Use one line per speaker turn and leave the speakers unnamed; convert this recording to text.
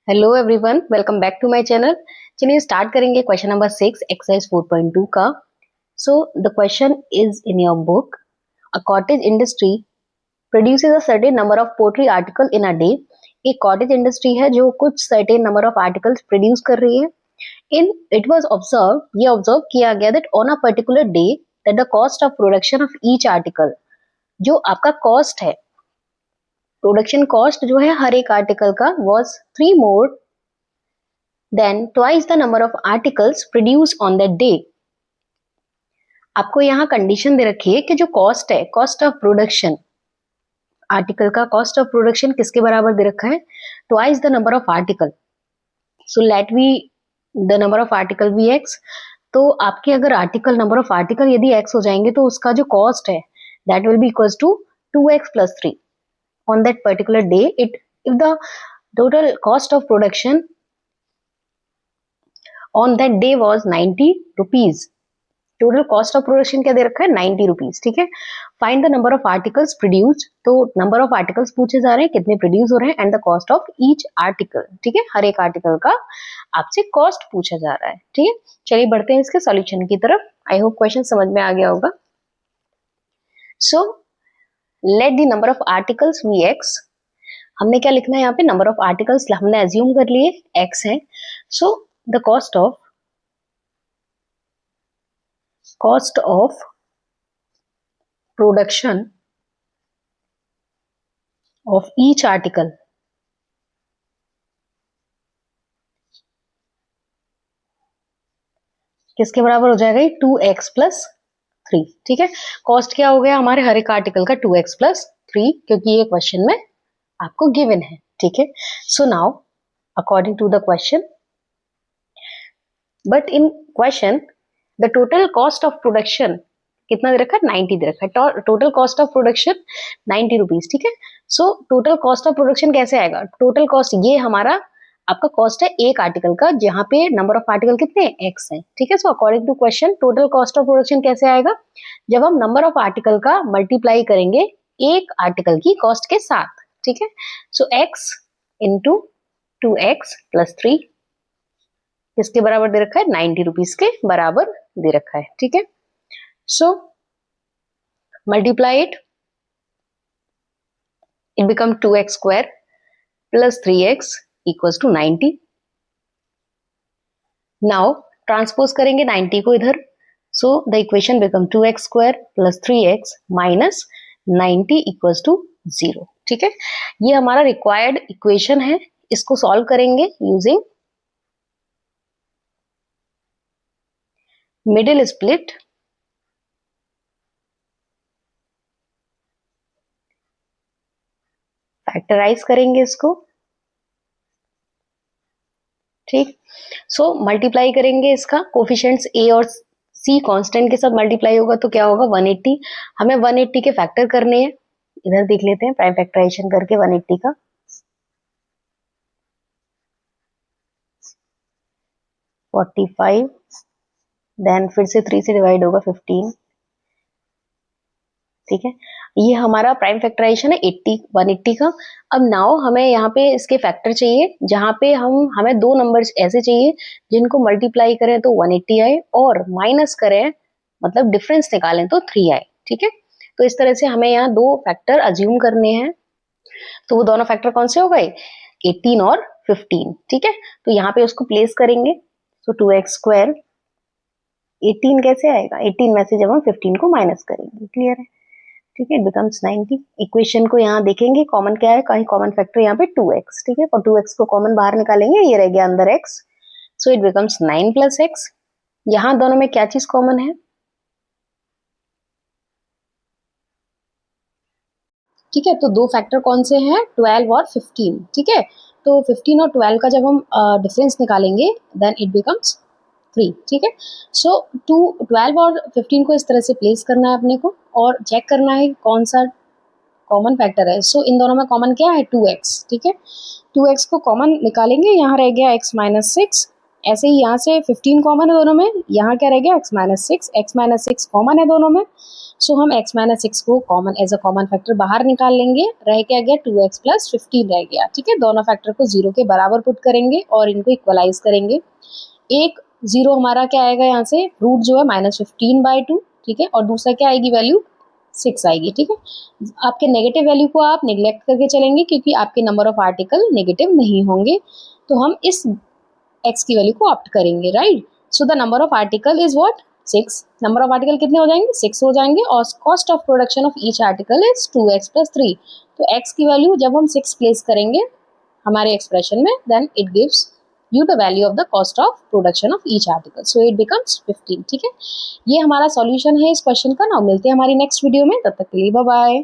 Hello everyone, welcome back to my channel. चलिए start करेंगे question number 6 exercise 4.2 का। So the question is in your book. A cottage industry produces a certain number of poultry article in a day. एक cottage industry है जो कुछ certain number of articles produce कर रही है। In it was observe ये observe किया गया that on a particular day that the cost of production of each article, जो आपका कॉस्ट है, प्रोडक्शन कॉस्ट जो है हर एक आर्टिकल का, was 3 more than twice the number of articles produced on that day। आपको यहाँ कंडीशन दे रखी है कि जो कॉस्ट है, कॉस्ट ऑफ प्रोडक्शन, आर्टिकल का कॉस्ट ऑफ प्रोडक्शन किसके बराबर दे रखा है? Twice the number of article. So let we the number of article be x. तो आपके अगर आर्टिकल नंबर ऑफ आर्टिकल यदि एक्स हो जाएंगे तो उसका जो कॉस्ट है that will be equals to 2x plus 3 on that particular day। If the total cost of production on that day was 90 rupees, total cost of production क्या दे रखा है? 90 रुपीज। ठीक है। Find the number of articles produced, तो number of articles पूछे जा रहे हैं, कितने प्रोड्यूस हो रहे हैं, and the cost of each article. ठीक है, हर एक आर्टिकल का आपसे कॉस्ट पूछा जा रहा है। ठीक है, चलिए बढ़ते हैं इसके सॉल्यूशन की तरफ। आई होप क्वेश्चन समझ में आ गया होगा। So let the number of articles we x. हमने क्या लिखना है यहाँ पे? नंबर ऑफ आर्टिकल्स हमने एज्यूम कर लिए एक्स है। So the cost of production of each article किसके बराबर हो जाएगा? 2x plus 3। ठीक है, कॉस्ट क्या हो गया हमारे हर एक आर्टिकल का? 2x plus 3, क्योंकि ये क्वेश्चन में आपको गिवन है। ठीक है, so now according to the question, but in question the total cost of production कितना दे रखा है? 90 दे रखा है। Total cost of production 90 rupees. ठीक है, so total cost of production कैसे आएगा? टोटल कॉस्ट ये हमारा आपका कॉस्ट है एक आर्टिकल का, जहां पे नंबर ऑफ आर्टिकल कितने हैं? एक्स है। ठीक है, so according to question total cost of production कैसे आएगा? जब हम नंबर ऑफ आर्टिकल का मल्टीप्लाई करेंगे एक आर्टिकल की कॉस्ट के साथ। ठीक है, सो एक्स इंटू 2x plus 3 किसके बराबर दे रखा है? 90 रुपीज के बराबर दे रखा है। ठीक है, so multiply it become 2x square plus 3x equals to 90। now transpose करेंगे 90 को इधर, so the equation become 2x square plus 3x minus 90 equals to 0। ठीक है, ये हमारा रिक्वायर्ड इक्वेशन है। इसको सॉल्व करेंगे यूजिंग मिडिल स्प्लिट, फैक्टराइज करेंगे इसको। ठीक, सो मल्टीप्लाई करेंगे इसका कोफिशिएंट्स a और c कांस्टेंट के साथ मल्टीप्लाई होगा तो क्या होगा? 180। हमें 180 के फैक्टर करने हैं, इधर देख लेते हैं प्राइम फैक्टराइजेशन करके 180 का। 45, देन फिर से 3 से डिवाइड होगा 15। ठीक है, ये हमारा प्राइम फैक्टराइजेशन है 180 का। अब नाउ हमें यहाँ पे इसके फैक्टर चाहिए, जहाँ पे हमें दो नंबर्स ऐसे चाहिए जिनको मल्टीप्लाई करें तो 180 आए और माइनस करें, मतलब डिफरेंस निकालें तो 3 आए। ठीक है, तो इस तरह से हमें यहाँ दो फैक्टर अज्यूम करने हैं। तो वो दोनों फैक्टर कौन से हो गए? 18 और 15। ठीक है, तो यहाँ पे उसको प्लेस करेंगे। सो 2x स्क्वायर, 18 कैसे आएगा? 18 में से जब हम 15 को माइनस करेंगे। क्लियर है? ठीक है, इट बिकम्स 90। इक्वेशन को यहाँ देखेंगे कॉमन क्या है, कहीं कॉमन फैक्टर यहाँ पे 2x। ठीक है, और 2x को कॉमन बाहर निकालेंगे, ये रह गया अंदर x। So it becomes 9 plus x। यहाँ दोनों में क्या चीज कॉमन है? ठीक है, तो दो फैक्टर कौन से हैं? 12 और 15। ठीक है, तो 15 और 12 का जब हम डिफरेंस निकालेंगे देन इट बिकम्स 3। ठीक है, सो 12 और 15 को इस तरह से प्लेस करना है अपने को और चेक करना है कौन सा कॉमन फैक्टर है। सो इन दोनों में कॉमन क्या है? 2x। ठीक है, 2x को कॉमन निकालेंगे, यहाँ रह गया x माइनस 6 ऐसे ही यहाँ से 15 कॉमन है दोनों में, यहाँ क्या रह गया x माइनस सिक्स कॉमन है दोनों में, सो हम x माइनस सिक्स को common as a common factor बाहर निकाल लेंगे, रह क्या गया 2x प्लस 15 रह गया। ठीक है, दोनों फैक्टर को 0 के बराबर पुट करेंगे और इनको इक्वलाइज करेंगे। एक 0 हमारा क्या आएगा यहाँ से, रूट जो है -15/2, ठीक है, और दूसरा क्या आएगी वैल्यू 6 आएगी। ठीक है, आपके नेगेटिव वैल्यू को आप निगलेक्ट करके चलेंगे क्योंकि आपके नंबर ऑफ आर्टिकल नेगेटिव नहीं होंगे, तो हम इस x की वैल्यू को ऑप्ट करेंगे, right. So the number of article is what 6, number of article कितने हो जाएंगे 6 हो जाएंगे, और cost of production of each article is 2x plus 3। तो x की वैल्यू जब हम 6 प्लेस करेंगे हमारे एक्सप्रेशन में, then it gives you the value of the cost of production of each article, so it becomes 15। ठीक है, ये हमारा सॉल्यूशन है इस क्वेश्चन का। ना मिलते हैं हमारी नेक्स्ट वीडियो में, तब तक के लिए बाय बाय।